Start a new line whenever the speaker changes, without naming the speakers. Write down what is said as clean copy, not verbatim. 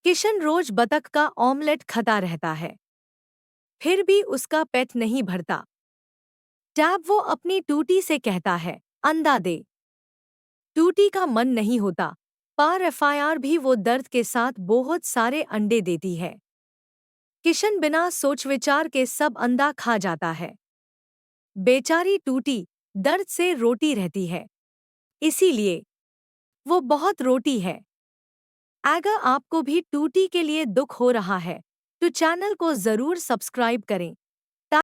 किशन रोज बतख का ऑमलेट खाता रहता है, फिर भी उसका पेट नहीं भरता। टैब वो अपनी टूटी से कहता है, अंडा दे। टूटी का मन नहीं होता, पर एफआईआर भी वो दर्द के साथ बहुत सारे अंडे देती है। किशन बिना सोच विचार के सब अंडा खा जाता है। बेचारी टूटी दर्द से रोटी रहती है, इसीलिए वो बहुत रोटी है। अगर आपको भी टूटी के लिए दुख हो रहा है तो चैनल को जरूर सब्सक्राइब करें।